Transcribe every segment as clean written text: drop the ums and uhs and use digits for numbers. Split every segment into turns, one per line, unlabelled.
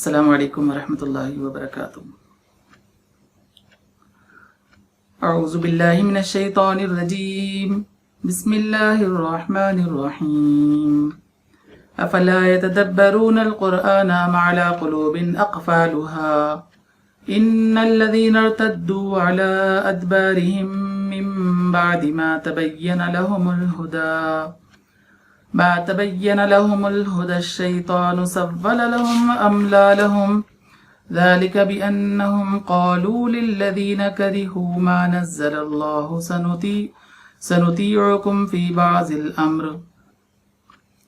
السلام علیکم ورحمۃ اللہ وبرکاتہ۔ اعوذ باللہ من الشیطان الرجیم، بسم اللہ الرحمن الرحیم۔ افلا يتدبرون القرآن ام على قلوب اقفالها ان الذين ارتدوا على ادبارهم من بعد ما تبين لهم الهدى الشيطان سول لهم وأملى لهم ذلك بأنهم قالوا للذين كرهوا ما نزل الله سنطيعكم في بعض الأمر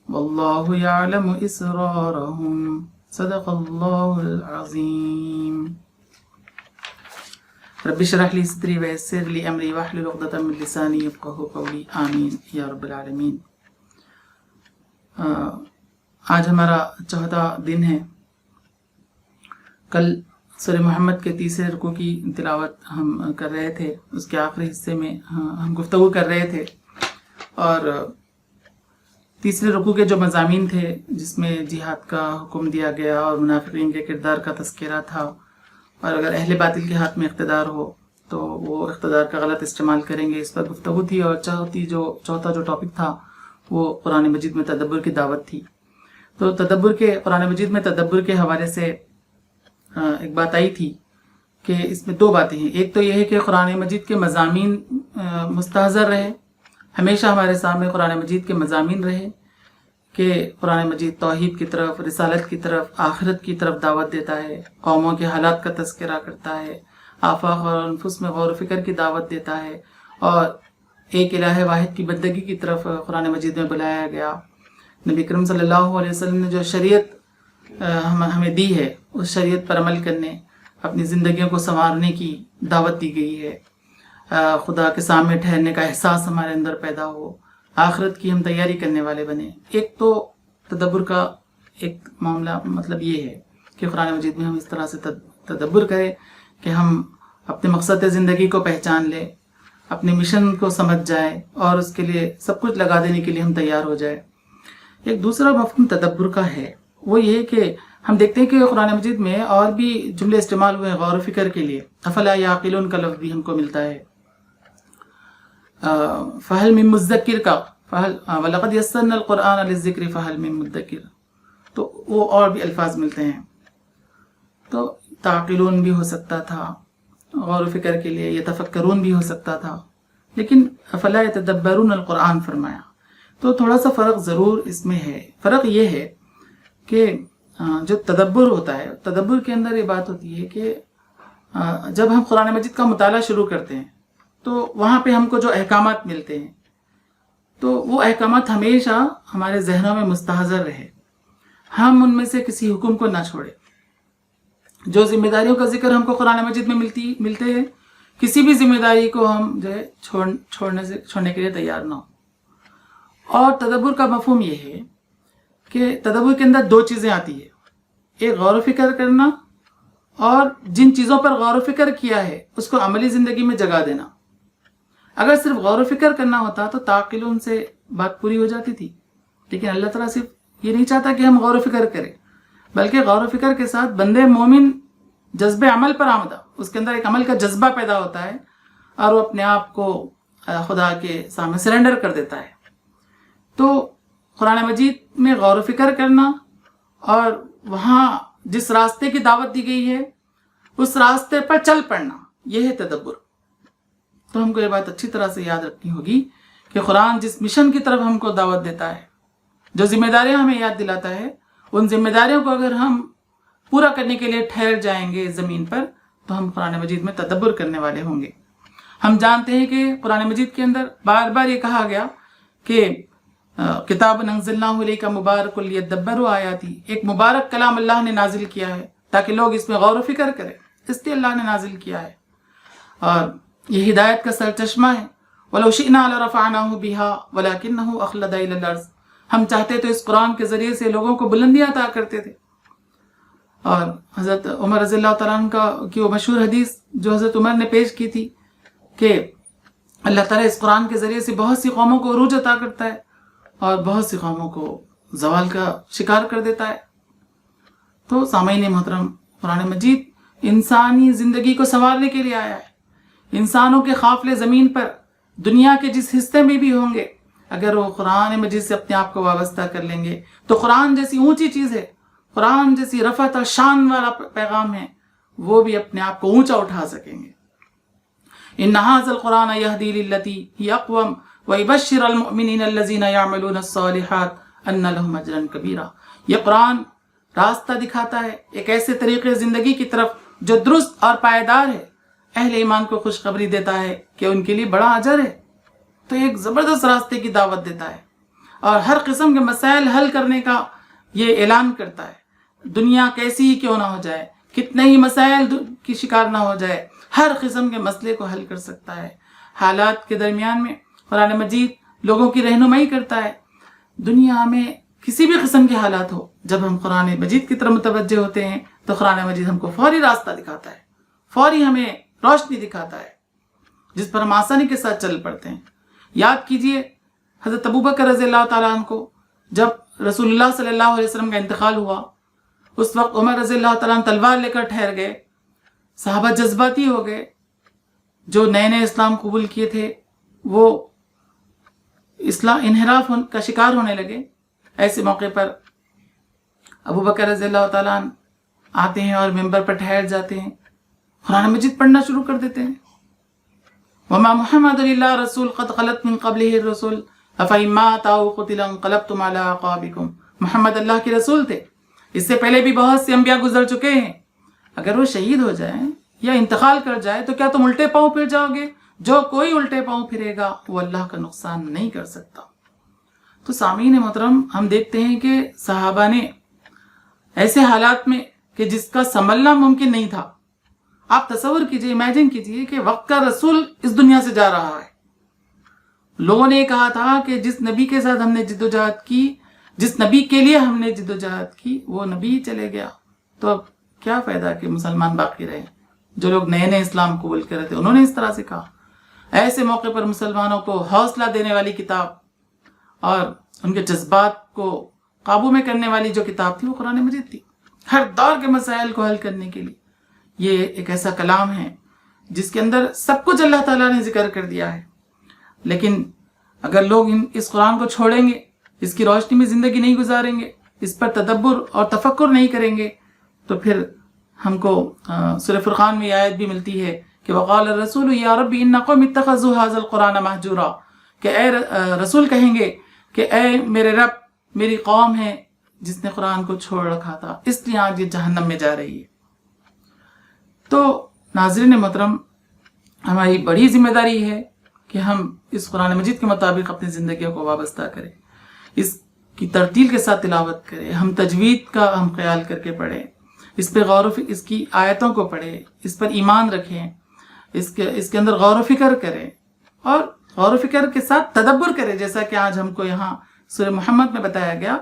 والله يعلم إسرارهم صدق الله العظيم۔ رب اشرح لي صدري ويسر لي أمري واحلل عقدة من لساني يفقهوا قولي آمين يا رب العالمين۔ آج ہمارا چوتھا دن ہے۔ کل سورہ محمد کے تیسرے رکوع کی تلاوت ہم کر رہے تھے، اس کے آخری حصے میں ہم گفتگو کر رہے تھے، اور تیسرے رکوع کے جو مضامین تھے جس میں جہاد کا حکم دیا گیا اور منافقین کے کردار کا تذکرہ تھا، اور اگر اہل باطل کے ہاتھ میں اقتدار ہو تو وہ اقتدار کا غلط استعمال کریں گے، اس پر گفتگو تھی۔ اور چوتھا جو ٹاپک تھا وہ قرآن مجید میں تدبر کی دعوت تھی۔ تو قرآن مجید میں تدبر کے حوالے سے ایک بات آئی تھی کہ اس میں دو باتیں ہیں۔ ایک تو یہ ہے کہ قرآن مجید کے مضامین مستحضر رہے، ہمیشہ ہمارے سامنے قرآن مجید کے مضامین رہے کہ قرآن مجید توحید کی طرف، رسالت کی طرف، آخرت کی طرف دعوت دیتا ہے، قوموں کے حالات کا تذکرہ کرتا ہے، آفاق اور انفس میں غور و فکر کی دعوت دیتا ہے، اور ایک الہ واحد کی بندگی کی طرف قرآن مجید میں بلایا گیا۔ نبی کریم صلی اللہ علیہ وسلم نے جو شریعت ہمیں دی ہے، اس شریعت پر عمل کرنے، اپنی زندگیوں کو سنوارنے کی دعوت دی گئی ہے۔ خدا کے سامنے ٹھہرنے کا احساس ہمارے اندر پیدا ہو، آخرت کی ہم تیاری کرنے والے بنے۔ ایک تو تدبر کا ایک معاملہ مطلب یہ ہے کہ قرآن مجید میں ہم اس طرح سے تدبر کریں کہ ہم اپنے مقصد زندگی کو پہچان لیں، اپنے مشن کو سمجھ جائے، اور اس کے لیے سب کچھ لگا دینے کے لیے ہم تیار ہو جائے۔ ایک دوسرا مفہوم تدبر کا ہے، وہ یہ کہ ہم دیکھتے ہیں کہ قرآن مجید میں اور بھی جملے استعمال ہوئے غور و فکر کے لیے۔ افلا یعقلون کا لفظ بھی ہم کو ملتا ہے، فہل من مذکر کا، وَلَقَدْ يَسَّرْنَا الْقُرْآنَ لِلذِّكْرِ فَهَلْ مِن مُدَّكِرٍ، تو وہ اور بھی الفاظ ملتے ہیں۔ تو تعقلون بھی ہو سکتا تھا غور و فکر کے لیے، یتفکرون بھی ہو سکتا تھا، لیکن افلا یتدبرون القرآن فرمایا، تو تھوڑا سا فرق ضرور اس میں ہے۔ فرق یہ ہے کہ جو تدبر ہوتا ہے، تدبر کے اندر یہ بات ہوتی ہے کہ جب ہم قرآن مجید کا مطالعہ شروع کرتے ہیں تو وہاں پہ ہم کو جو احکامات ملتے ہیں تو وہ احکامات ہمیشہ ہمارے ذہنوں میں مستحضر رہے، ہم ان میں سے کسی حکم کو نہ چھوڑیں۔ جو ذمہ داریوں کا ذکر ہم کو قرآن مجید میں ملتے ہیں، کسی بھی ذمہ داری کو ہم جو ہے چھوڑنے کے لیے تیار نہ ہو۔ اور تدبر کا مفہوم یہ ہے کہ تدبر کے اندر دو چیزیں آتی ہیں، ایک غور و فکر کرنا، اور جن چیزوں پر غور و فکر کیا ہے اس کو عملی زندگی میں جگا دینا۔ اگر صرف غور و فکر کرنا ہوتا تو تعقلون سے بات پوری ہو جاتی تھی، لیکن اللہ تعالیٰ صرف یہ نہیں چاہتا کہ ہم غور و فکر کریں، بلکہ غور و فکر کے ساتھ بندے مومن جذب عمل پر آمدہ، اس کے اندر ایک عمل کا جذبہ پیدا ہوتا ہے، اور وہ اپنے آپ کو خدا کے سامنے سرنڈر کر دیتا ہے۔ تو قرآن مجید میں غور و فکر کرنا اور وہاں جس راستے کی دعوت دی گئی ہے اس راستے پر چل پڑنا، یہ ہے تدبر۔ تو ہم کو یہ بات اچھی طرح سے یاد رکھنی ہوگی کہ قرآن جس مشن کی طرف ہم کو دعوت دیتا ہے، جو ذمہ داریاں ہمیں یاد دلاتا ہے، ان ذمہ داریوں کو اگر ہم پورا کرنے کے لیے ٹھہر جائیں گے زمین پر تو ہم قرآن مجید میں تدبر کرنے والے ہوں گے۔ ہم جانتے ہیں کہ قرآن مجید کے اندر بار بار یہ کہا گیا کہ کتاب انزلناہ الیک مبارک لیدبروا آیاتی، ایک مبارک کلام اللہ نے نازل کیا ہے تاکہ لوگ اس میں غور و فکر کریں، اس لیے اللہ نے نازل کیا ہے، اور یہ ہدایت کا سرچشمہ ہے۔ وَلَوْ شِئْنَا لَرَفَعْنَاهُ بِهَا وَلَكِنَّهُ أَخْلَدَ إِلَى الْأَرْضِ، ہم چاہتے تو اس قرآن کے ذریعے سے لوگوں کو بلندیاں عطا کرتے تھے۔ اور حضرت عمر رضی اللہ تعالیٰ عنہ کی وہ مشہور حدیث جو حضرت عمر نے پیش کی تھی کہ اللہ تعالیٰ اس قرآن کے ذریعے سے بہت سی قوموں کو عروج عطا کرتا ہے اور بہت سی قوموں کو زوال کا شکار کر دیتا ہے۔ تو سامعین محترم، قرآن مجید انسانی زندگی کو سنوارنے کے لیے آیا ہے۔ انسانوں کے قافلے زمین پر دنیا کے جس حصے میں بھی ہوں گے، اگر وہ قرآن مجید سے اپنے آپ کو وابستہ کر لیں گے تو قرآن جیسی اونچی چیز ہے، قرآن جیسی رفعت اور شان والا پیغام ہے، وہ بھی اپنے آپ کو اونچا اٹھا سکیں گے۔ ان ھذا القرآن یہدی للتی ہی اقوم ویبشر المؤمنین الذین یعملون الصالحات ان لہم اجرا کبیرا۔ یہ قرآن راستہ دکھاتا ہے ایک ایسے طریقے زندگی کی طرف جو درست اور پائیدار ہے، اہل ایمان کو خوشخبری دیتا ہے کہ ان کے لیے بڑا اجر ہے۔ تو ایک زبردست راستے کی دعوت دیتا ہے اور ہر قسم کے مسائل حل کرنے کا یہ اعلان کرتا ہے۔ دنیا کیسی ہی کیوں نہ ہو جائے، کتنے ہی مسائل کی شکار نہ ہو جائے، ہر قسم کے مسئلے کو حل کر سکتا ہے۔ حالات کے درمیان میں قرآن مجید لوگوں کی رہنمائی کرتا ہے۔ دنیا میں کسی بھی قسم کے حالات ہو، جب ہم قرآن مجید کی طرف متوجہ ہوتے ہیں تو قرآن مجید ہم کو فوری راستہ دکھاتا ہے، فوری ہمیں روشنی دکھاتا ہے، جس پر ہم آسانی کے ساتھ چل پڑتے ہیں۔ یاد کیجئے حضرت ابوبکر رضی اللہ تعالیٰ عنہ کو جب رسول اللہ صلی اللہ علیہ وسلم کا انتقال ہوا، اس وقت عمر رضی اللہ تعالیٰ عنہ تلوار لے کر ٹھہر گئے، صحابہ جذباتی ہو گئے، جو نئے نئے اسلام قبول کیے تھے وہ اسلام انحراف کا شکار ہونے لگے۔ ایسے موقع پر ابوبکر رضی اللہ تعالیٰ عنہ آتے ہیں اور ممبر پر ٹھہر جاتے ہیں، قرآن مجید پڑھنا شروع کر دیتے ہیں۔ وما محمد الا رسول قد خلت من قبله الرسل افإن مات أو قتل انقلبتم على أعقابكم۔ محمد اللہ کے رسول تھے، اس سے پہلے بھی بہت سے انبیاء گزر چکے ہیں، اگر وہ شہید ہو جائیں یا انتقال کر جائے تو کیا تم الٹے پاؤں پھر جاؤ گے؟ جو کوئی الٹے پاؤں پھرے گا وہ اللہ کا نقصان نہیں کر سکتا۔ تو سامعین محترم، ہم دیکھتے ہیں کہ صحابہ نے ایسے حالات میں کہ جس کا سنبھلنا ممکن نہیں تھا، آپ تصور کیجئے، امیجن کیجئے کہ وقت کا رسول اس دنیا سے جا رہا ہے۔ لوگوں نے کہا تھا کہ جس نبی کے ساتھ ہم نے جدوجہد کی، جس نبی کے لیے ہم نے جدوجہد کی، وہ نبی چلے گیا، تو اب کیا فائدہ کہ مسلمان باقی رہے۔ جو لوگ نئے نئے اسلام قبول کر رہے تھے انہوں نے اس طرح سے کہا۔ ایسے موقع پر مسلمانوں کو حوصلہ دینے والی کتاب اور ان کے جذبات کو قابو میں کرنے والی جو کتاب تھی وہ قرآن مجید تھی، ہر دور کے مسائل کو حل کرنے کے لیے۔ یہ ایک ایسا کلام ہے جس کے اندر سب کچھ اللہ تعالیٰ نے ذکر کر دیا ہے، لیکن اگر لوگ اس قرآن کو چھوڑیں گے، اس کی روشنی میں زندگی نہیں گزاریں گے، اس پر تدبر اور تفکر نہیں کریں گے، تو پھر ہم کو سورہ فرقان میں آیت بھی ملتی ہے کہ وقال الرسول یا ربی ان قوم اتخذوا هذا القرآن مہجورا، کہ اے رسول کہیں گے کہ اے میرے رب، میری قوم ہے جس نے قرآن کو چھوڑ رکھا تھا، اس لیے آج یہ جہنم میں جا رہی ہے۔ تو ناظرین محترم، ہماری بڑی ذمہ داری ہے کہ ہم اس قرآن مجید کے مطابق اپنی زندگیوں کو وابستہ کریں، اس کی ترتیل کے ساتھ تلاوت کریں، ہم تجوید کا ہم خیال کر کے پڑھیں، اس پہ غور و فکر، اس کی آیتوں کو پڑھیں، اس پر ایمان رکھیں، اس کے اندر غور و فکر کریں، اور غور و فکر کے ساتھ تدبر کریں، جیسا کہ آج ہم کو یہاں سورہ محمد میں بتایا گیا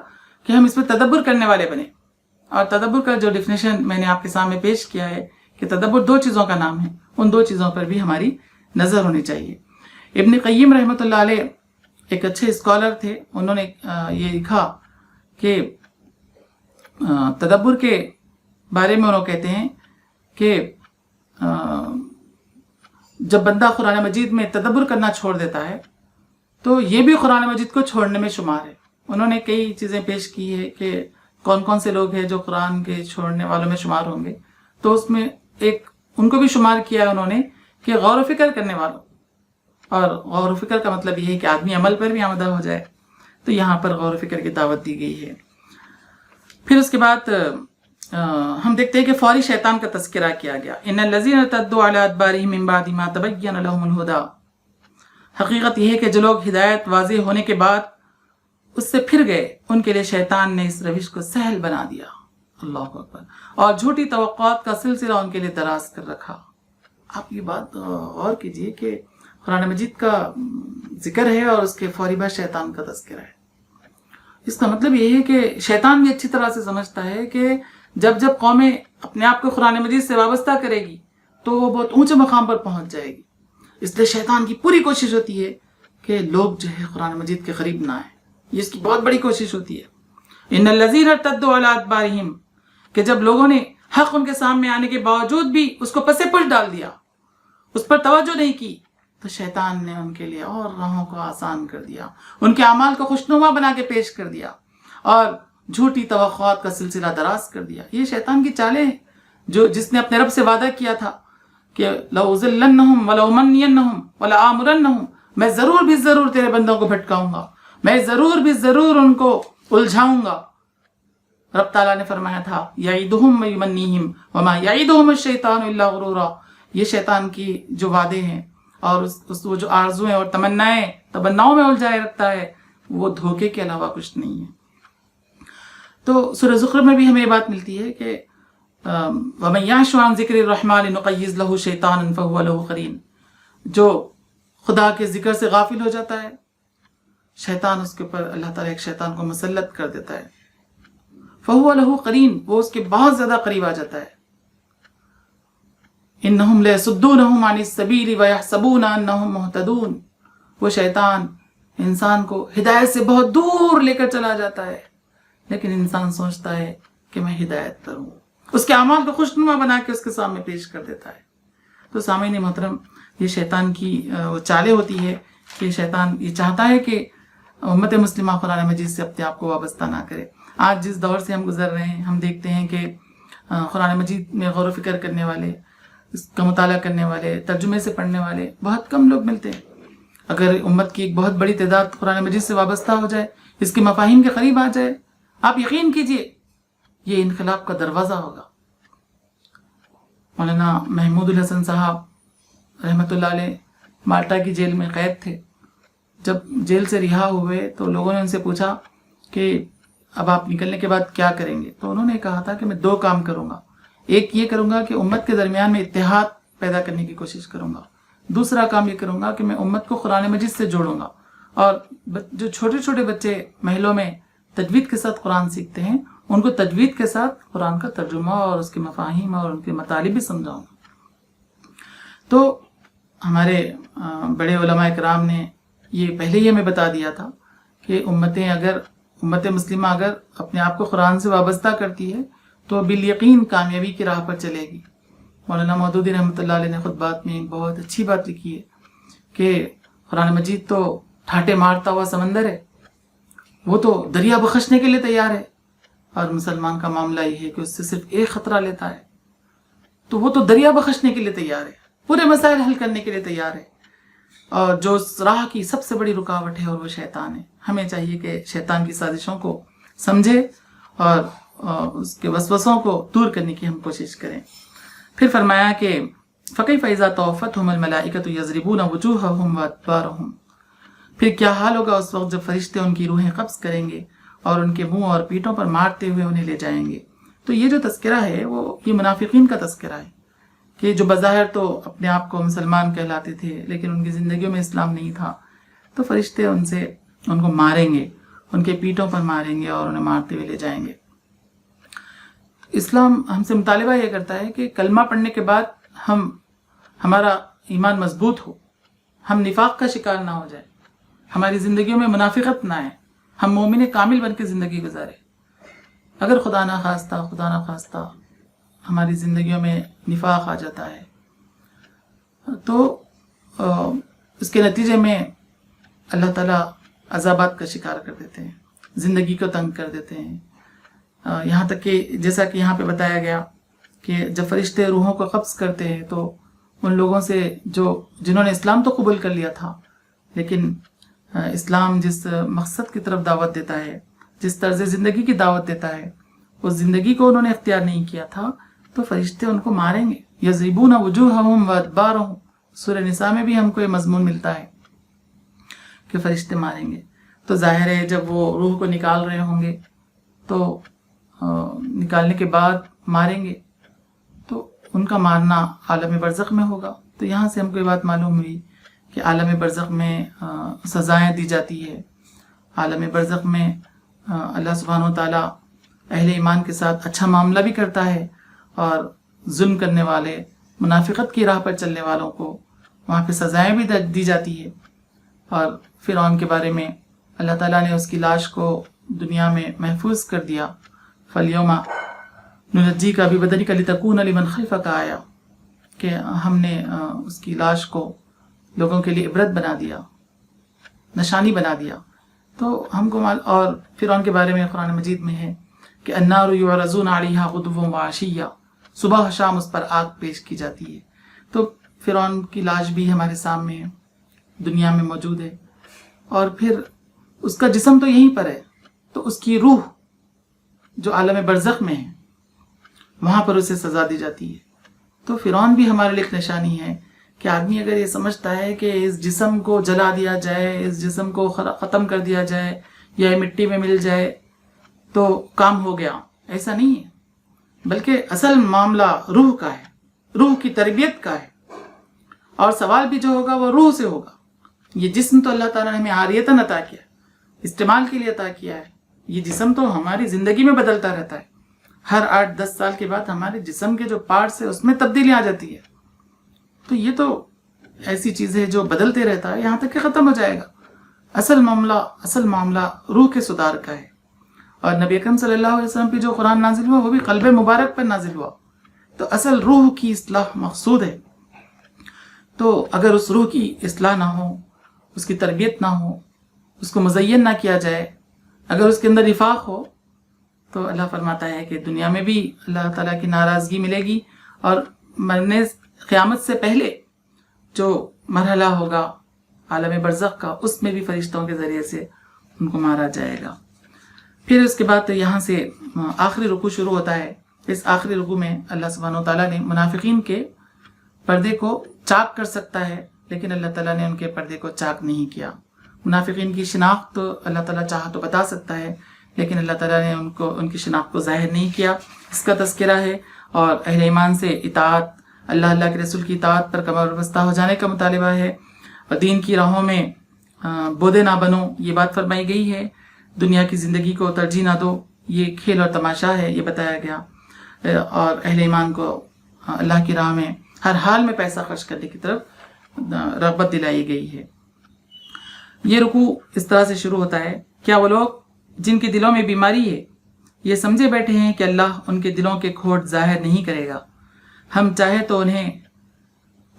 کہ ہم اس پہ تدبر کرنے والے بنیں۔ اور تدبر کا جو ڈیفینیشن میں نے آپ کے سامنے پیش کیا ہے کہ تدبر دو چیزوں کا نام ہے، ان دو چیزوں پر بھی ہماری نظر ہونی چاہیے۔ ابن قیم رحمۃ اللہ علیہ ایک اچھے اسکالر تھے، انہوں نے یہ لکھا کہ تدبر کے بارے میں انہوں کہتے ہیں کہ جب بندہ قرآن مجید میں تدبر کرنا چھوڑ دیتا ہے تو یہ بھی قرآن مجید کو چھوڑنے میں شمار ہے۔ انہوں نے کئی چیزیں پیش کی ہے کہ کون کون سے لوگ ہیں جو قرآن کے چھوڑنے والوں میں شمار ہوں گے، تو اس میں ایک ان کو بھی شمار کیا ہے انہوں نے کہ غور و فکر کرنے والوں، اور غور و فکر کا مطلب یہ ہے کہ آدمی عمل پر بھی آمدہ ہو جائے، تو یہاں پر غور و فکر کی دعوت دی گئی ہے۔ پھر اس کے بعد ہم دیکھتے ہیں کہ فوری شیطان کا تذکرہ کیا گیا، ان الذین ارتدوا علی ادبارہم من بعد ما تبین لهم الہدی۔ حقیقت یہ ہے کہ جو لوگ ہدایت واضح ہونے کے بعد اس سے پھر گئے، ان کے لیے شیطان نے اس روش کو سہل بنا دیا، اللہ اکبر، اور جھوٹی توقعات کا سلسلہ ان کے لیے دراز کر رکھا۔ آپ یہ بات غور کیجئے کہ قرآن مجید کا ذکر ہے اور اس کے فوری بعد شیطان کا تذکرہ ہے۔ اس کا مطلب یہ ہے کہ شیطان بھی اچھی طرح سے سمجھتا ہے کہ جب جب قومیں اپنے آپ کو قرآن مجید سے وابستہ کرے گی تو وہ بہت اونچے مقام پر پہنچ جائے گی، اس لیے شیطان کی پوری کوشش ہوتی ہے کہ لوگ جو ہے قرآن مجید کے قریب نہ آئیں، یہ اس کی بہت بڑی کوشش ہوتی ہے۔ ان الذین ارتدوا علی ادبارہم، کہ جب لوگوں نے حق ان کے سامنے آنے کے باوجود بھی اس کو پس پش ڈال دیا، اس پر توجہ نہیں کی، تو شیطان نے ان کے لیے اور راہوں کو آسان کر دیا، ان کے اعمال کو خوشنما بنا کے پیش کر دیا اور جھوٹی توقعات کا سلسلہ دراز کر دیا۔ یہ شیطان کی چالیں ہیں، جس نے اپنے رب سے وعدہ کیا تھا کہ لَأُضِلَّنَّهُمْ وَلَأُمَنِّيَنَّهُمْ وَلَآمُرَنَّهُمْ، میں ضرور بھی ضرور تیرے بندوں کو بھٹکاؤں گا، میں ضرور بھی ضرور ان کو الجھاؤں گا۔ رب تعالیٰ نے فرمایا تھا یعیدہم ویمنیہم وما یعیدہم الشیطان الا غرورا، یہ شیطان کی جو وعدے ہیں اور وہ جو آرزویں اور تمناؤں میں الجھائے رکھتا ہے، وہ دھوکے کے علاوہ کچھ نہیں ہے۔ تو سورہ زخرف میں بھی ہمیں یہ بات ملتی ہے کہ وَمَن يَعْشُ عَن ذِكْرِ الرَّحْمَنِ نُقَيِّضْ لَهُ شَيْطَانًا فَهُوَ لَهُ قَرِينٌ، جو خدا کے ذکر سے غافل ہو جاتا ہے، شیطان اس کے اوپر اللہ تعالیٰ ایک شیطان کو مسلط کر دیتا ہے، فَهُوَ لَهُ قَرِين، وہ اس کے بہت زیادہ قریب آ جاتا ہے۔ إِنَّهُمْ لَيَصُدُّونَهُمْ عَنِ السَّبِيلِ وَيَحْسَبُونَ أَنَّهُمْ مُهْتَدُونَ، وہ شیطان انسان کو ہدایت سے بہت دور لے کر چلا جاتا ہے، لیکن انسان سوچتا ہے کہ میں ہدایت پر ہوں، اس کے اعمال کو خوشنما بنا کے اس کے سامنے پیش کر دیتا ہے۔ تو سامعین محترم، یہ شیطان کی وہ چالیں ہوتی ہے کہ شیطان یہ چاہتا ہے کہ امت مسلمہ قرآن مجید سے اپنے آپ کو وابستہ نہ کرے۔ آج جس دور سے ہم گزر رہے ہیں، ہم دیکھتے ہیں کہ قرآن مجید میں غور و فکر کرنے والے، اس کا مطالعہ کرنے والے، ترجمے سے پڑھنے والے بہت کم لوگ ملتے ہیں۔ اگر امت کی ایک بہت بڑی تعداد قرآن مجید سے وابستہ ہو جائے، اس کے مفاہیم کے قریب آ جائے، آپ یقین کیجئے یہ انقلاب کا دروازہ ہوگا۔ مولانا محمود الحسن صاحب رحمۃ اللہ علیہ مالٹا کی جیل میں قید تھے۔ جب جیل سے رہا ہوئے تو لوگوں نے ان سے پوچھا کہ اب آپ نکلنے کے بعد کیا کریں گے؟ تو انہوں نے کہا تھا کہ میں 2 کام کروں گا، ایک یہ کروں گا کہ امت کے درمیان میں اتحاد پیدا کرنے کی کوشش کروں گا، دوسرا کام یہ کروں گا کہ میں امت کو قرآن مجید سے جوڑوں گا، اور جو چھوٹے چھوٹے بچے محلوں میں تجوید کے ساتھ قرآن سیکھتے ہیں، ان کو تجوید کے ساتھ قرآن کا ترجمہ اور اس کے مفاہیم اور ان کے مطالب بھی سمجھاؤں گا۔ تو ہمارے بڑے علماء کرام نے یہ پہلے ہی ہمیں بتا دیا تھا کہ امت مسلمہ اگر اپنے آپ کو قرآن سے وابستہ کرتی ہے تو بالیقین کامیابی کی راہ پر چلے گی۔ مولانا مودودی رحمۃ اللہ علیہ نے خطبات میں ایک بہت اچھی بات لکھی ہے کہ قرآن مجید تو ٹھاٹے مارتا ہوا سمندر ہے، وہ تو دریا بخشنے کے لیے تیار ہے، اور مسلمان کا معاملہ یہ ہے کہ اس سے صرف ایک خطرہ لیتا ہے تو وہ تو دریا بخشنے کے لیے تیار ہے، پورے مسائل حل کرنے کے لیے تیار ہے، اور جو اس راہ کی سب سے بڑی رکاوٹ ہے اور وہ شیطان ہے۔ ہمیں چاہیے کہ شیطان کی سازشوں کو سمجھے اور اس کے وسوسوں کو دور کرنے کی ہم کوشش کریں۔ پھر فرمایا کہ فَكَيْفَ إِذَا تَوَفَّتْهُمُ الْمَلَائِكَةُ يَضْرِبُونَ وُجُوهَهُمْ وَأَدْبَارَهُمْ، پھر کیا حال ہوگا اس وقت جب فرشتے ان کی روحیں قبض کریں گے اور ان کے منہ اور پیٹھوں پر مارتے ہوئے انہیں لے جائیں گے۔ تو یہ جو تذکرہ ہے وہ یہ منافقین کا تذکرہ ہے کہ جو بظاہر تو اپنے آپ کو مسلمان کہلاتے تھے لیکن ان کی زندگیوں میں اسلام نہیں تھا، تو فرشتے ان کو ماریں گے، ان کے پیٹھوں پر ماریں گے اور انہیں مارتے ہوئے لے جائیں گے۔ اسلام ہم سے مطالبہ یہ کرتا ہے کہ کلمہ پڑھنے کے بعد ہمارا ایمان مضبوط ہو، ہم نفاق کا شکار نہ ہو جائے، ہماری زندگیوں میں منافقت نہ آئے، ہم مومن کامل بن کے زندگی گزارے۔ اگر خدا نہ خواستہ ہماری زندگیوں میں نفاق آ جاتا ہے تو اس کے نتیجے میں اللہ تعالیٰ عذابات کا شکار کر دیتے ہیں، زندگی کو تنگ کر دیتے ہیں، یہاں تک کہ جیسا کہ یہاں پہ بتایا گیا کہ جب فرشتے روحوں کو قبض کرتے ہیں تو ان لوگوں سے جنہوں نے اسلام تو قبول کر لیا تھا، لیکن اسلام جس مقصد کی طرف دعوت دیتا ہے، جس طرز زندگی کی دعوت دیتا ہے، اس زندگی کو انہوں نے اختیار نہیں کیا تھا، تو فرشتے ان کو ماریں گے۔ یضربون وجوہہم وادبارہم، سورہ نساء میں بھی ہم کو یہ مضمون ملتا ہے کہ فرشتے ماریں گے۔ تو ظاہر ہے جب وہ روح کو نکال رہے ہوں گے تو نکالنے کے بعد ماریں گے تو ان کا مارنا عالم برزخ میں ہوگا۔ تو یہاں سے ہم کو یہ بات معلوم ہوئی کہ عالم برزخ میں سزائیں دی جاتی ہے، عالم برزخ میں اللہ سبحانہ و تعالیٰ اہل ایمان کے ساتھ اچھا معاملہ بھی کرتا ہے، اور ظلم کرنے والے، منافقت کی راہ پر چلنے والوں کو وہاں پہ سزائیں بھی دی جاتی ہے۔ اور فرعون کے بارے میں اللہ تعالیٰ نے اس کی لاش کو دنیا میں محفوظ کر دیا، فَالْيَوْمَ ننجی کا بھی بدنی کا لتکون لمن خلفک آیا کہ ہم نے اس کی لاش کو لوگوں کے لیے عبرت بنا دیا، نشانی بنا دیا. تو ہم کو اور فرعون کے بارے میں قرآن مجید میں ہے کہ النار یعرضون علیہا غدوا وعشیا، صبح و شام اس پر آگ پیش کی جاتی ہے. تو فرعون کی لاش بھی ہمارے سامنے ہے، دنیا میں موجود ہے، اور پھر اس کا جسم تو یہیں پر ہے، تو اس کی روح جو عالم برزخ میں ہے وہاں پر اسے سزا دی جاتی ہے. تو فرعون بھی ہمارے لیے ایک نشانی ہے کہ آدمی اگر یہ سمجھتا ہے کہ اس جسم کو جلا دیا جائے، اس جسم کو ختم کر دیا جائے یا مٹی میں مل جائے تو کام ہو گیا، ایسا نہیں ہے، بلکہ اصل معاملہ روح کا ہے، روح کی تربیت کا ہے، اور سوال بھی جو ہوگا وہ روح سے ہوگا. یہ جسم تو اللہ تعالیٰ نے ہمیں عاریتاً عطا کیا، استعمال کے لیے عطا کیا ہے. یہ جسم تو ہماری زندگی میں بدلتا رہتا ہے، ہر 8-10 سال کے بعد ہمارے جسم کے جو پارٹس ہیں اس میں تبدیلی آ جاتی ہے. تو یہ تو ایسی چیز ہے جو بدلتے رہتا ہے یہاں تک کہ ختم ہو جائے گا. اصل معاملہ روح کے سدھار کا ہے. اور نبی اکرم صلی اللہ علیہ وسلم پہ جو قرآن نازل ہوا وہ بھی قلب مبارک پر نازل ہوا. تو اصل روح کی اصلاح مقصود ہے. تو اگر اس روح کی اصلاح نہ ہو، اس کی تربیت نہ ہو، اس کو مزین نہ کیا جائے، اگر اس کے اندر نفاق ہو، تو اللہ فرماتا ہے کہ دنیا میں بھی اللہ تعالیٰ کی ناراضگی ملے گی، اور مرنے قیامت سے پہلے جو مرحلہ ہوگا عالم برزخ کا، اس میں بھی فرشتوں کے ذریعے سے ان کو مارا جائے گا. پھر اس کے بعد یہاں سے آخری رکوع شروع ہوتا ہے. اس آخری رکوع میں اللہ سبحانہ وتعالیٰ نے منافقین کے پردے کو چاک کر سکتا ہے، لیکن اللہ تعالیٰ نے ان کے پردے کو چاک نہیں کیا. منافقین کی شناخت تو اللہ تعالیٰ چاہا تو بتا سکتا ہے، لیکن اللہ تعالیٰ نے ان کی شناخت کو ظاہر نہیں کیا. اس کا تذکرہ ہے، اور اہل ایمان سے اطاعت، اللہ کے رسول کی اطاعت پر کمر بستہ ہو جانے کا مطالبہ ہے، اور دین کی راہوں میں بودے نہ بنو، یہ بات فرمائی گئی ہے. دنیا کی زندگی کو ترجیح نہ دو، یہ کھیل اور تماشا ہے، یہ بتایا گیا. اور اہل ایمان کو اللہ کی راہ میں ہر حال میں پیسہ خرچ کرنے کی طرف رغبت دلائی گئی ہے. یہ رکوع اس طرح سے شروع ہوتا ہے: کیا وہ لوگ جن کے دلوں میں بیماری ہے یہ سمجھے بیٹھے ہیں کہ اللہ ان کے دلوں کے کھوٹ ظاہر نہیں کرے گا؟ ہم چاہے تو انہیں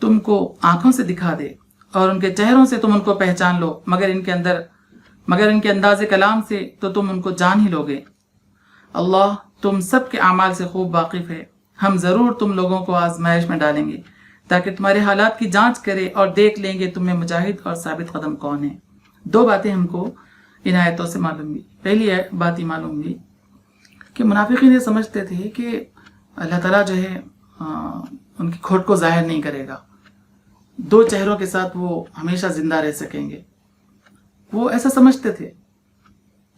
تم کو آنکھوں سے دکھا دے اور ان کے چہروں سے تم ان کو پہچان لو، مگر ان کے انداز کلام سے تو تم ان کو جان ہی لوگے. اللہ تم سب کے اعمال سے خوب واقف ہے. ہم ضرور تم لوگوں کو آزمائش میں ڈالیں گے تاکہ تمہارے حالات کی جانچ کرے اور دیکھ لیں گے تم میں مجاہد اور ثابت قدم کون ہے. دو باتیں ہم کو ان آیتوں سے معلوم ہوئی. پہلی بات یہ معلوم ہوئی کہ منافقین یہ سمجھتے تھے کہ اللہ تعالیٰ جو ہے ان کی کھوٹ کو ظاہر نہیں کرے گا، دو چہروں کے ساتھ وہ ہمیشہ زندہ رہ سکیں گے، وہ ایسا سمجھتے تھے.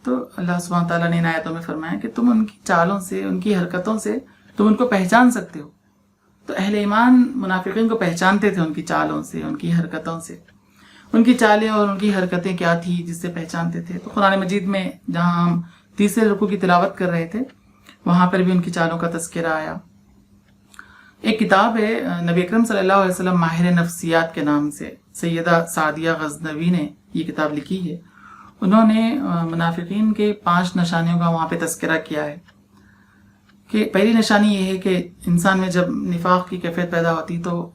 تو اللہ سبحانہ تعالیٰ نے ان آیتوں میں فرمایا کہ تم ان کی چالوں سے، ان کی حرکتوں سے تم ان کو پہچان سکتے ہو. تو اہل ایمان منافقین کو پہچانتے تھے ان کی چالوں سے، ان کی حرکتوں سے. ان کی چالیں اور ان کی حرکتیں کیا تھی جس سے پہچانتے تھے؟ تو قرآن مجید میں جہاں ہم تیسرے رکوع کی تلاوت کر رہے تھے وہاں پر بھی ان کی چالوں کا تذکرہ آیا. ایک کتاب ہے نبی اکرم صلی اللہ علیہ وسلم ماہر نفسیات کے نام سے، سیدہ سعدیہ غزنوی نے یہ کتاب لکھی ہے. انہوں نے منافقین کے 5 نشانیوں کا وہاں پہ تذکرہ کیا ہے. کہ پہلی نشانی یہ ہے کہ انسان میں جب نفاق کی کیفیت پیدا ہوتی تو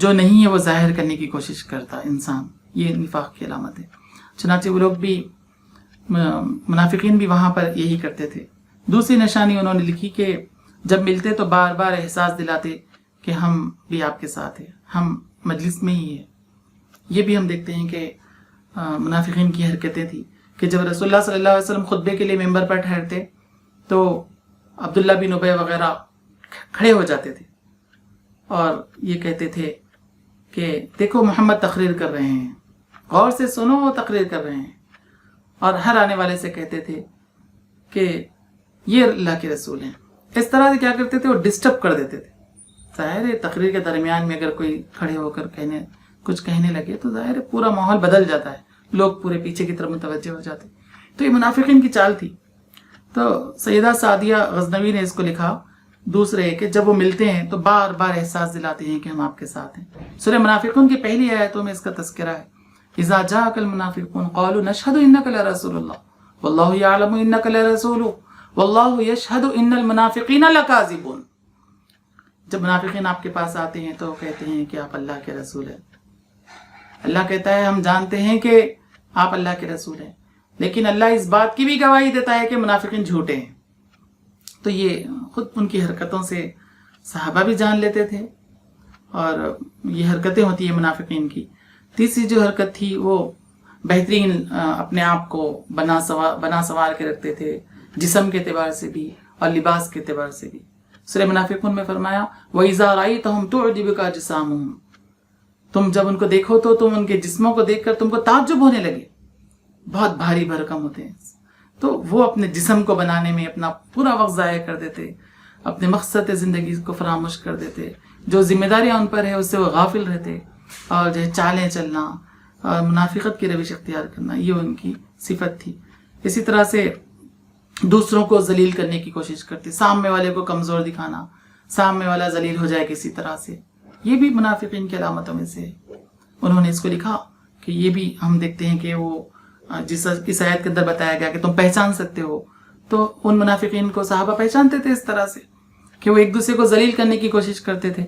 جو نہیں ہے وہ ظاہر کرنے کی کوشش کرتا انسان، یہ نفاق کی علامت ہے. چنانچہ وہ لوگ بھی، منافقین بھی وہاں پر یہی کرتے تھے. دوسری نشانی انہوں نے لکھی کہ جب ملتے تو بار بار احساس دلاتے کہ ہم بھی آپ کے ساتھ ہیں، ہم مجلس میں ہی ہیں. یہ بھی ہم دیکھتے ہیں کہ منافقین کی حرکتیں تھیں کہ جب رسول اللہ صلی اللہ علیہ وسلم خطبے کے لیے ممبر پر ٹھہرتے تو عبداللہ بن ابی وغیرہ کھڑے ہو جاتے تھے اور یہ کہتے تھے کہ دیکھو محمد تقریر کر رہے ہیں، غور سے سنو، وہ تقریر کر رہے ہیں. اور ہر آنے والے سے کہتے تھے کہ یہ اللہ کے رسول ہیں. اس طرح سے کیا کرتے تھے؟ وہ ڈسٹرب کر دیتے تھے. ظاہر ہے تقریر کے درمیان میں اگر کوئی کھڑے ہو کر کچھ کہنے لگے تو ظاہر ہے پورا ماحول بدل جاتا ہے، لوگ پورے پیچھے کی طرف متوجہ ہو جاتے. تو یہ منافقین کی چال تھی. تو سیدہ سعدیہ غزنوی نے اس کو لکھا. دوسرے کہ جب وہ ملتے ہیں تو بار بار احساس دلاتے ہیں کہ ہم آپ کے ساتھ ہیں. سورہ منافقون کی پہلی آیتوں میں اس کا تذکرہ ہے. اذا جاءك المنافقون قالوا نشهد انك لرسول الله والله يعلم انك لرسوله واللہ یشہد ان المنافقین لکاذبون. جب منافقین آپ کے پاس آتے ہیں تو کہتے ہیں کہ آپ اللہ کے رسول ہیں. اللہ کہتا ہے ہم جانتے ہیں کہ آپ اللہ کے رسول ہیں، لیکن اللہ اس بات کی بھی گواہی دیتا ہے کہ منافقین جھوٹے ہیں. تو یہ خود ان کی حرکتوں سے صحابہ بھی جان لیتے تھے، اور یہ حرکتیں ہوتی ہیں منافقین کی. تیسری جو حرکت تھی وہ بہترین اپنے آپ کو بنا سوار کے رکھتے تھے، جسم کے اعتبار سے بھی اور لباس کے اعتبار سے بھی. سورہ منافقون میں فرمایا وَإِذَا رَأَيْتَهُمْ تُعْجِبُكَ أَجْسَامُهُمْ، تم جب ان کو دیکھو تو تم ان کے جسموں کو دیکھ کر تم کو تعجب ہونے لگے، بہت بھاری بھرکم ہوتے ہیں. تو وہ اپنے جسم کو بنانے میں اپنا پورا وقت ضائع کر دیتے، اپنے مقصد زندگی کو فراموش کر دیتے، جو ذمہ داریاں ان پر ہے اس سے وہ غافل رہتے، اور جو ہے چالیں چلنا اور منافقت کی روش اختیار کرنا یہ ان کی صفت تھی. اسی طرح سے دوسروں کو ذلیل کرنے کی کوشش کرتے، سامنے والے کو کمزور دکھانا، سامنے والا ذلیل ہو جائے کسی طرح سے، یہ بھی منافقین کی علامتوں میں سے ہے. انہوں نے اس کو لکھا کہ یہ بھی ہم دیکھتے ہیں کہ وہ جس اس آیت کے اندر بتایا گیا کہ تم پہچان سکتے ہو، تو ان منافقین کو صحابہ پہچانتے تھے اس طرح سے کہ وہ ایک دوسرے کو ذلیل کرنے کی کوشش کرتے تھے.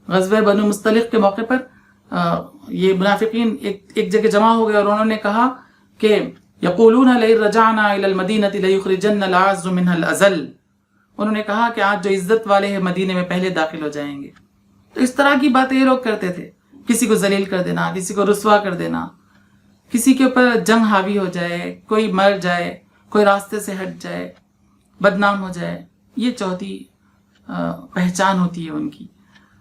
غزوہ بنو مصطلق کے موقع پر یہ منافقین ایک جگہ جمع ہو گئے اور انہوں نے کہا کہ یقولون لئن رجعنا الى المدینة لیخرجن الاعز منها الاذل. انہوں نے کہا کہ آج جو عزت والے ہیں مدینے میں پہلے داخل ہو جائیں گے. تو اس طرح کی باتیں یہ لوگ کرتے تھے، کسی کو ذلیل کر دینا، کسی کو رسوا کر دینا، کسی کے اوپر جنگ حاوی ہو جائے، کوئی مر جائے، کوئی راستے سے ہٹ جائے، بدنام ہو جائے. یہ چوتھی پہچان ہوتی ہے ان کی.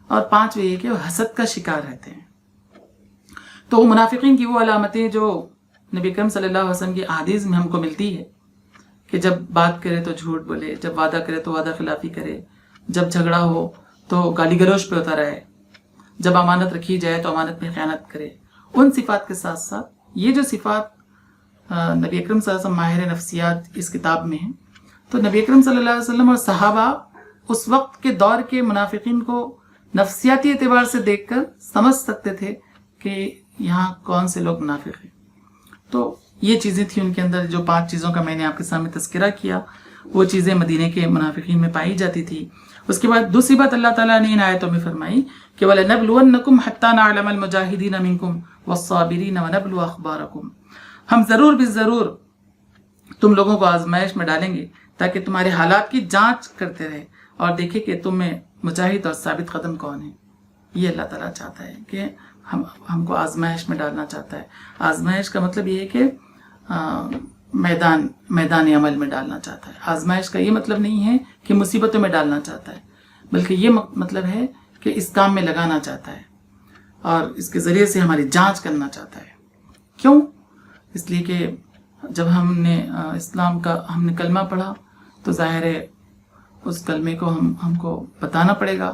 اور پانچویں یہ کہ وہ حسد کا شکار رہتے ہیں. تو منافقین کی وہ علامتیں جو نبی کریم صلی اللہ علیہ وسلم کی احادیث میں ہم کو ملتی ہے کہ جب بات کرے تو جھوٹ بولے، جب وعدہ کرے تو وعدہ خلافی کرے، جب جھگڑا ہو تو گالی گلوچ پہ اتر آئے، جب امانت رکھی جائے تو امانت میں خیانت کرے. ان صفات کے ساتھ ساتھ یہ جو صفات نبی اکرم صلی اللہ علیہ وسلم ماہر نفسیات اس کتاب میں ہیں، تو نبی اکرم صلی اللہ علیہ وسلم اور صحابہ اس وقت کے دور کے منافقین کو نفسیاتی اعتبار سے دیکھ کر سمجھ سکتے تھے کہ یہاں کون سے لوگ منافق ہیں. تو یہ چیزیں تھیں ان کے اندر، جو 5 چیزوں کا میں نے آپ کے سامنے تذکرہ کیا، وہ چیزیں مدینے کے منافقین میں پائی جاتی تھی. اس کے بعد دوسری بات اللہ تعالیٰ نے ان آیتوں میں فرمائی کہ وَلَنَبْلُوَنَّكُمْ حَتَّى نَعْلَمَ الْمُجَاهِدِينَ مِنْكُمْ وَالصَّابِرِينَ وَنَبْلُوَ أَخْبَارَكُمْ. ہم ضرور تم لوگوں کو آزمائش میں ڈالیں گے تاکہ تمہارے حالات کی جانچ کرتے رہے اور دیکھیں کہ تم میں مجاہد اور ثابت قدم کون ہے. یہ اللہ تعالیٰ چاہتا ہے کہ ہم کو آزمائش میں ڈالنا چاہتا ہے. آزمائش کا مطلب یہ ہے کہ میدان عمل میں ڈالنا چاہتا ہے. آزمائش کا یہ مطلب نہیں ہے کہ مصیبتوں میں ڈالنا چاہتا ہے، بلکہ یہ مطلب ہے کہ اس کام میں لگانا چاہتا ہے اور اس کے ذریعے سے ہماری جانچ کرنا چاہتا ہے. کیوں؟ اس لیے کہ جب ہم نے اسلام کا کلمہ پڑھا تو ظاہر ہے اس کلمے کو ہم کو بتانا پڑے گا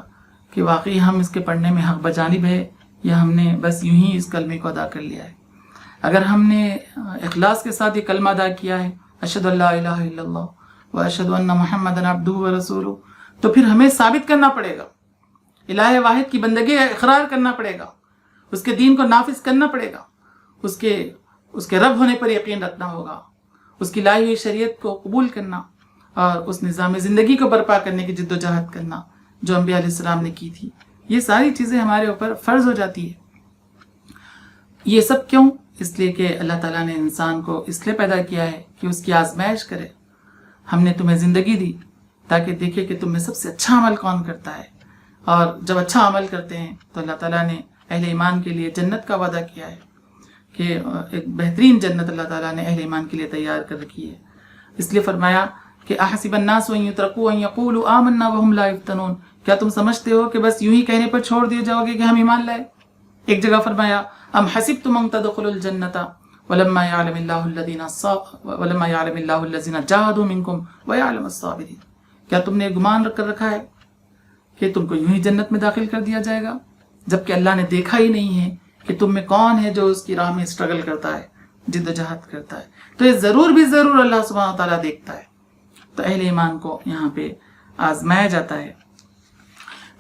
کہ واقعی ہم اس کے پڑھنے میں حق بجانب ہے یا ہم نے بس یوں ہی اس کلمے کو ادا کر لیا ہے. اگر ہم نے اخلاص کے ساتھ یہ کلمہ ادا کیا ہے اشہد ان لا الہ الا اللہ و اشہد ان محمدا عبدہ و رسولہ، تو پھر ہمیں ثابت کرنا پڑے گا، الہ واحد کی بندگی اقرار کرنا پڑے گا، اس کے دین کو نافذ کرنا پڑے گا، اس کے رب ہونے پر یقین رکھنا ہوگا، اس کی لائی ہوئی شریعت کو قبول کرنا اور اس نظام زندگی کو برپا کرنے کی جد و جہد کرنا جو انبیاء علیہ السلام نے کی تھی. یہ ساری چیزیں ہمارے اوپر فرض ہو جاتی ہے. یہ سب کیوں؟ اس لیے کہ اللہ تعالیٰ نے انسان کو اس لیے پیدا کیا ہے کہ اس کی آزمائش کرے. ہم نے تمہیں زندگی دی تاکہ دیکھے کہ تم میں سب سے اچھا عمل کون کرتا ہے، اور جب اچھا عمل کرتے ہیں تو اللہ تعالیٰ نے اہل ایمان کے لیے جنت کا وعدہ کیا ہے کہ ایک بہترین جنت اللہ تعالیٰ نے اہل ایمان کے لیے تیار کر رکھی ہے. اس لیے فرمایا کہ احسب الناس ان یترکوا ان یقولوا آمنا وهم لا یفتنون، کیا تم سمجھتے ہو کہ بس یوں ہی کہنے پر چھوڑ دیے جاؤ گے کہ ہم ایمان لائے؟ ایک جگہ فرمایا ام حسبتم ان تدخلوا الجنۃ ولما يعلم الله الذين جاهدوا منكم ويعلم الصابرين، کیا تم نے گمان رکھ کر رکھا ہے کہ تم کو یوں ہی جنت میں داخل کر دیا جائے گا جبکہ اللہ نے دیکھا ہی نہیں ہے کہ تم میں کون ہے جو اس کی راہ میں اسٹرگل کرتا ہے، جد و جہد کرتا ہے. تو یہ ضرور اللہ سبحانہ تعالیٰ دیکھتا ہے. تو اہل ایمان کو یہاں پہ آزمایا جاتا ہے.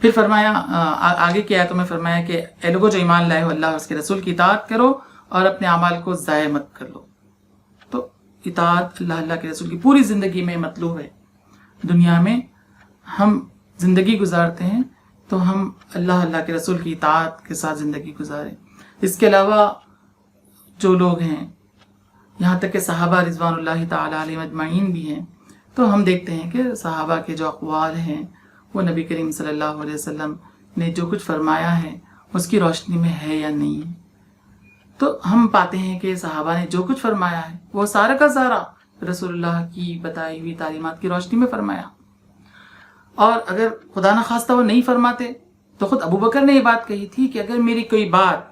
پھر فرمایا آگے کی آیتوں میں فرمایا کہ اے لوگوں جو ایمان لائے ہو اللہ اور اس کے رسول کی اطاعت کرو اور اپنے اعمال کو ضائع مت کر لو. تو اطاعت اللہ کے رسول کی پوری زندگی میں مطلوب ہے. دنیا میں ہم زندگی گزارتے ہیں تو ہم اللہ کے رسول کی اطاعت کے ساتھ زندگی گزاریں. اس کے علاوہ جو لوگ ہیں، یہاں تک کہ صحابہ رضوان اللہ تعالیٰ علیہ اجمعین بھی ہیں، تو ہم دیکھتے ہیں کہ صحابہ کے جو اقوال ہیں وہ نبی کریم صلی اللہ علیہ وسلم نے جو کچھ فرمایا ہے اس کی روشنی میں ہے یا نہیں ہے. تو ہم پاتے ہیں کہ صحابہ نے جو کچھ فرمایا ہے وہ سارا کا سارا رسول اللہ کی بتائی ہوئی تعلیمات کی روشنی میں فرمایا. اور اگر خدا نخواستہ وہ نہیں فرماتے تو خود ابو بکر نے یہ بات کہی تھی کہ اگر میری کوئی بات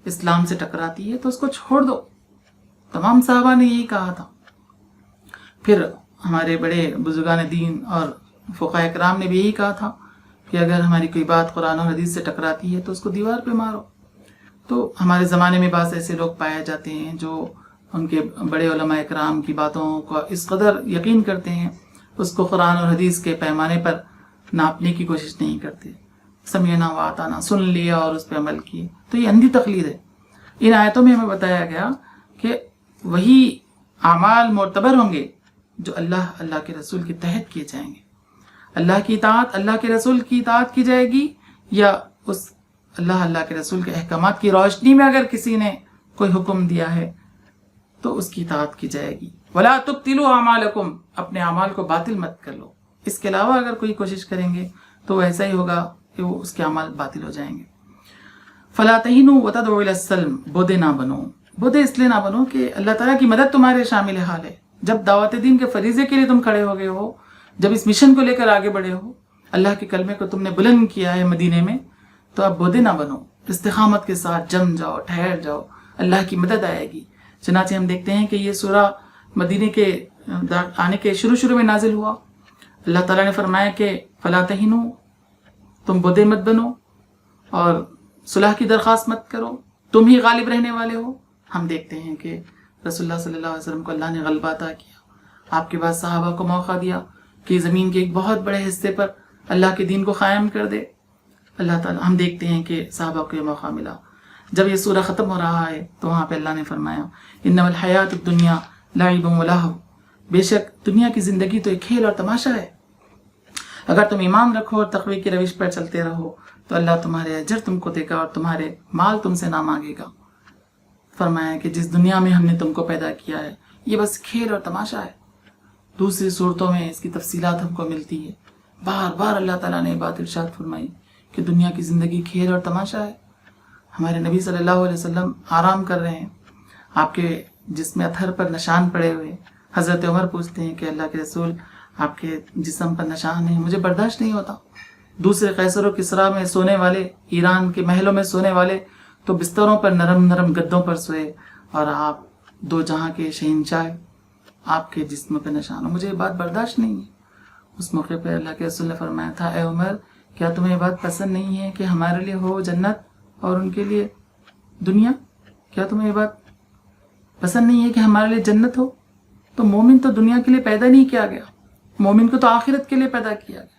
اسلام سے ٹکراتی ہے تو اس کو چھوڑ دو. تمام صحابہ نے یہی کہا تھا. پھر ہمارے بڑے بزرگان دین اور فقہاء کرام نے بھی یہی کہا تھا کہ اگر ہماری کوئی بات قرآن اور حدیث سے ٹکراتی ہے تو اس کو دیوار پہ مارو. تو ہمارے زمانے میں بعض ایسے لوگ پائے جاتے ہیں جو ان کے بڑے علماء کرام کی باتوں کو اس قدر یقین کرتے ہیں، اس کو قرآن اور حدیث کے پیمانے پر ناپنے کی کوشش نہیں کرتے. سمعنا و اطعنا، سن لیا اور اس پہ عمل کیے. تو یہ اندھی تقلید ہے. ان آیتوں میں ہمیں بتایا گیا کہ وہی اعمال معتبر ہوں گے جو اللہ کے رسول کے تحت کیے جائیں گے. اللہ کی اطاعت، اللہ کے رسول کی اطاعت کی جائے گی، یا اس اللہ کے رسول کے احکامات کی روشنی میں اگر کسی نے کوئی حکم دیا ہے تو اس کی اطاعت کی جائے گی. وَلَا تُبْطِلُوا أَعْمَالَكُمْ، اپنے اعمال کو باطل مت کر لو. اس کے علاوہ اگر کوئی کوشش کریں گے تو ایسا ہی ہوگا کہ وہ اس کے اعمال باطل ہو جائیں گے. فَلَا تَهِنُوا وَتَدْعُوا إِلَى السَّلْمِ، بودے نہ بنو. بودے اس لیے نہ بنو کہ اللہ تعالیٰ کی مدد تمہارے شامل حال ہے. جب دعوت دین کے فریضے کے لیے تم کھڑے ہو گئے ہو، جب اس مشن کو لے کر آگے بڑھے ہو، اللہ کے کلمے کو تم نے بلند کیا ہے مدینے میں، تو اب بودے نہ بنو. استقامت کے ساتھ جم جاؤ، ٹھہر جاؤ، اللہ کی مدد آئے گی. چنانچہ ہم دیکھتے ہیں کہ یہ سورہ مدینے کے آنے کے شروع میں نازل ہوا. اللہ تعالیٰ نے فرمایا کہ فلا تہنوا، تم بودے مت بنو اور صلح کی درخواست مت کرو، تم ہی غالب رہنے والے ہو. ہم دیکھتے ہیں کہ رسول اللہ صلی اللہ علیہ وسلم کو اللہ نے غلبہ عطا کیا. آپ کے بعد صحابہ کو موقع دیا کہ زمین کے ایک بہت بڑے حصے پر اللہ کے دین کو قائم کر دے. اللہ تعالیٰ، ہم دیکھتے ہیں کہ صحابہ کو یہ موقع ملا. جب یہ سورہ ختم ہو رہا ہے تو وہاں پہ اللہ نے فرمایا انما الحیات الدنیا لعب و لہو، بے شک دنیا کی زندگی تو ایک کھیل اور تماشا ہے. اگر تم ایمان رکھو اور تقوی کی روش پر چلتے رہو تو اللہ تمہارے اجر تم کو دے گا اور تمہارے مال تم سے نہ مانگے گا. فرمایا کہ جس دنیا میں ہم نے تم کو پیدا کیا ہے یہ بس کھیل اور تماشا ہے. دوسری صورتوں میں اس کی تفصیلات ہم کو ملتی ہے. بار بار اللہ تعالیٰ نے یہ بات ارشاد فرمائی کہ دنیا کی زندگی کھیل اور تماشا ہے. ہمارے نبی صلی اللہ علیہ وسلم آرام کر رہے ہیں، آپ کے جسم اطہر پر نشان پڑے ہوئے. حضرت عمر پوچھتے ہیں کہ اللہ کے رسول آپ کے جسم پر نشان ہیں، مجھے برداشت نہیں ہوتا. دوسرے قیصر و کسریٰ میں سونے والے، ایران کے محلوں میں سونے والے تو بستروں پر نرم نرم گدوں پر سوئے، اور آپ دو جہاں کے شہنشاہ، آپ کے جسم پہ نشان ہو، مجھے یہ بات برداشت نہیں ہے. اس موقع پہ اللہ کے رسول نے فرمایا تھا اے عمر، کیا تمہیں یہ بات پسند نہیں ہے کہ ہمارے لیے ہو جنت اور ان کے لیے دنیا؟ کیا تمہیں یہ بات پسند نہیں ہے کہ ہمارے لیے جنت ہو؟ تو مومن تو دنیا کے لیے پیدا نہیں کیا گیا، مومن کو تو آخرت کے لیے پیدا کیا گیا.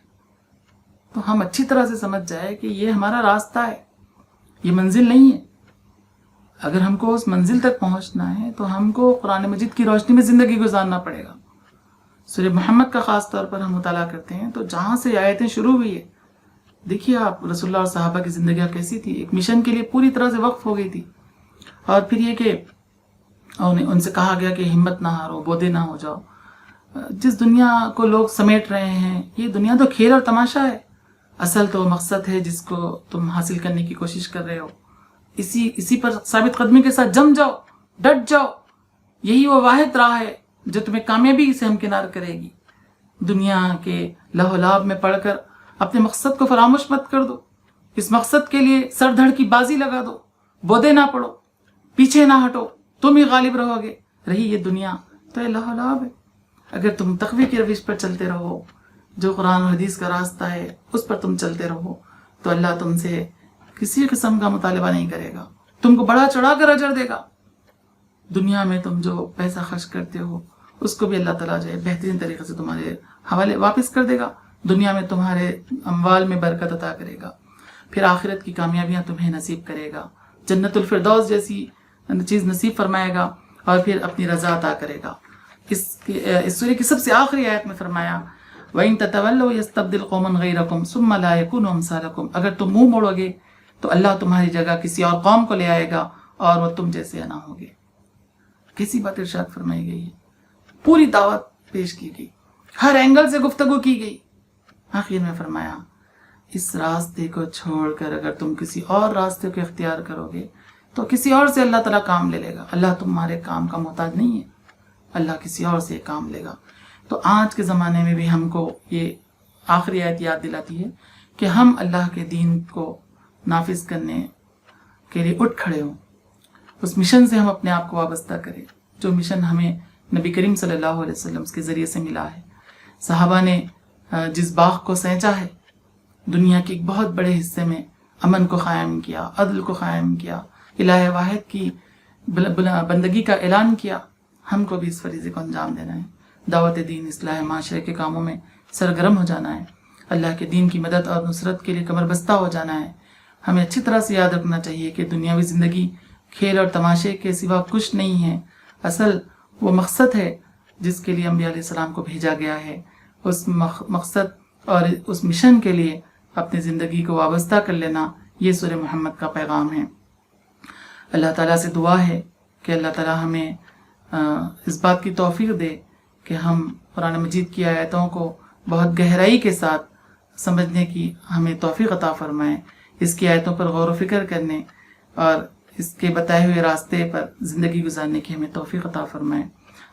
تو ہم اچھی طرح سے سمجھ جائے کہ یہ ہمارا راستہ ہے، یہ منزل نہیں ہے. اگر ہم کو اس منزل تک پہنچنا ہے تو ہم کو قرآن مجید کی روشنی میں زندگی گزارنا پڑے گا. سورہ محمد کا خاص طور پر ہم مطالعہ کرتے ہیں تو جہاں سے آیتیں شروع ہوئی ہے، دیکھیے آپ رسول اللہ اور صحابہ کی زندگیاں کیسی تھی. ایک مشن کے لیے پوری طرح سے وقف ہو گئی تھی. اور پھر یہ کہ ان سے کہا گیا کہ ہمت نہ ہارو، بودے نہ ہو جاؤ. جس دنیا کو لوگ سمیٹ رہے ہیں، یہ دنیا تو کھیل اور تماشا ہے. اصل تو مقصد ہے جس کو تم حاصل کرنے کی کوشش کر رہے ہو، اسی پر ثابت قدمی کے ساتھ جم جاؤ، ڈٹ جاؤ. یہی وہ واحد راہ ہے جو تمہیں کامیابی سے ہمکنار کرے گی. دنیا کے لہو لعب میں پڑھ کر اپنے مقصد کو فراموش مت کر دو. اس مقصد کے لیے سر دھڑ کی بازی لگا دو، بودے نہ پڑو، پیچھے نہ ہٹو، تم ہی غالب رہو گے. رہی یہ دنیا تو یہ لہو لعب ہے. اگر تم تقوی کی روش پر چلتے رہو، جو قرآن و حدیث کا راستہ ہے اس پر تم چلتے رہو، تو اللہ تم سے کسی قسم کا مطالبہ نہیں کرے گا، تم کو بڑا چڑھا کر اجر دے گا. دنیا میں تم جو پیسہ خرچ کرتے ہو اس کو بھی اللہ تعالیٰ جو ہے بہترین طریقے سے تمہارے حوالے واپس کر دے گا. دنیا میں تمہارے اموال میں برکت عطا کرے گا، پھر آخرت کی کامیابیاں تمہیں نصیب کرے گا، جنت الفردوس جیسی چیز نصیب فرمائے گا، اور پھر اپنی رضا عطا کرے گا. اس سورہ کی سب سے آخری آیت میں فرمایا وَإِن تَتَوَلَّوْا يَسْتَبْدِلْ قَوْمًا غَيْرَكُمْ ثُمَّ لَا يَكُونُوا أَمْثَالَكُمْ، اگر تم منہ موڑو گے تو اللہ تمہاری جگہ کسی اور قوم کو لے آئے گا اور وہ تم جیسے نہ ہوگے۔ کیسی بات ارشاد فرمائی گئی ہے، پوری دعوت پیش کی گئی، ہر اینگل سے گفتگو کی گئی، آخر میں فرمایا اس راستے کو چھوڑ کر اگر تم کسی اور راستے کو اختیار کرو گے تو کسی اور سے اللہ تعالیٰ کام لے لے گا۔ اللہ تمہارے کام کا محتاج نہیں ہے، اللہ کسی اور سے کام لے گا۔ تو آج کے زمانے میں بھی ہم کو یہ آخری آیت یاد دلاتی ہے کہ ہم اللہ کے دین کو نافذ کرنے کے لیے اٹھ کھڑے ہوں، اس مشن سے ہم اپنے آپ کو وابستہ کریں جو مشن ہمیں نبی کریم صلی اللہ علیہ وسلم کے ذریعے سے ملا ہے۔ صحابہ نے جس باغ کو سینچا ہے، دنیا کے ایک بہت بڑے حصے میں امن کو قائم کیا، عدل کو قائم کیا، الہ واحد کی بندگی کا اعلان کیا، ہم کو بھی اس فریضے کو انجام دینا ہے۔ دعوت دین، اصلاح معاشرے کے کاموں میں سرگرم ہو جانا ہے، اللہ کے دین کی مدد اور نصرت کے لیے کمر بستہ ہو جانا ہے۔ ہمیں اچھی طرح سے یاد رکھنا چاہیے کہ دنیاوی زندگی کھیل اور تماشے کے سوا کچھ نہیں ہے، اصل وہ مقصد ہے جس کے لیے انبیاء علیہ السلام کو بھیجا گیا ہے۔ اس مقصد اور اس مشن کے لیے اپنی زندگی کو وابستہ کر لینا، یہ سورہ محمد کا پیغام ہے۔ اللہ تعالیٰ سے دعا ہے کہ اللہ تعالیٰ ہمیں اس بات کی توفیق دے کہ ہم قرآن مجید کی آیتوں کو بہت گہرائی کے ساتھ سمجھنے کی ہمیں توفیق عطا فرمائے، اس کی آیتوں پر غور و فکر کرنے اور اس کے بتائے ہوئے راستے پر زندگی گزارنے کی ہمیں توفیق عطا فرمائے۔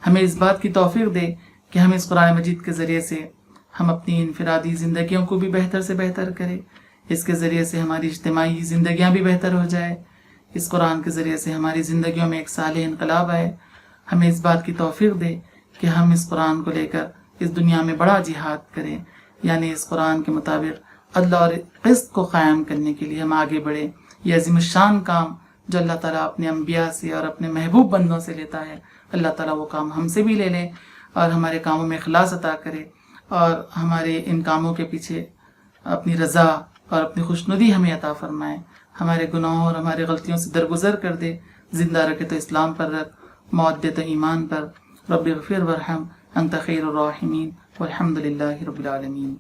ہمیں اس بات کی توفیق دے کہ ہم اس قرآن مجید کے ذریعے سے ہم اپنی انفرادی زندگیوں کو بھی بہتر سے بہتر کریں، اس کے ذریعے سے ہماری اجتماعی زندگیاں بھی بہتر ہو جائے، اس قرآن کے ذریعے سے ہماری زندگیوں میں ایک صالح انقلاب آئے۔ ہمیں اس بات کی توفیق دے کہ ہم اس قرآن کو لے کر اس دنیا میں بڑا جہاد کریں، یعنی اس قرآن کے مطابق عدل اور قسط کو قائم کرنے کے لیے ہم آگے بڑھیں۔ یہ عظیم الشان کام جو اللہ تعالیٰ اپنے انبیاء سے اور اپنے محبوب بندوں سے لیتا ہے، اللہ تعالیٰ وہ کام ہم سے بھی لے لے اور ہمارے کاموں میں اخلاص عطا کرے، اور ہمارے ان کاموں کے پیچھے اپنی رضا اور اپنی خوشنودی ہمیں عطا فرمائے، ہمارے گناہوں اور ہمارے غلطیوں سے درگزر کر دے، زندہ رکھے تو اسلام پر رکھ، موت دے تو ایمان پر۔ رب اغفر ورحم انت خیر الراحمین والحمد للہ رب العالمین۔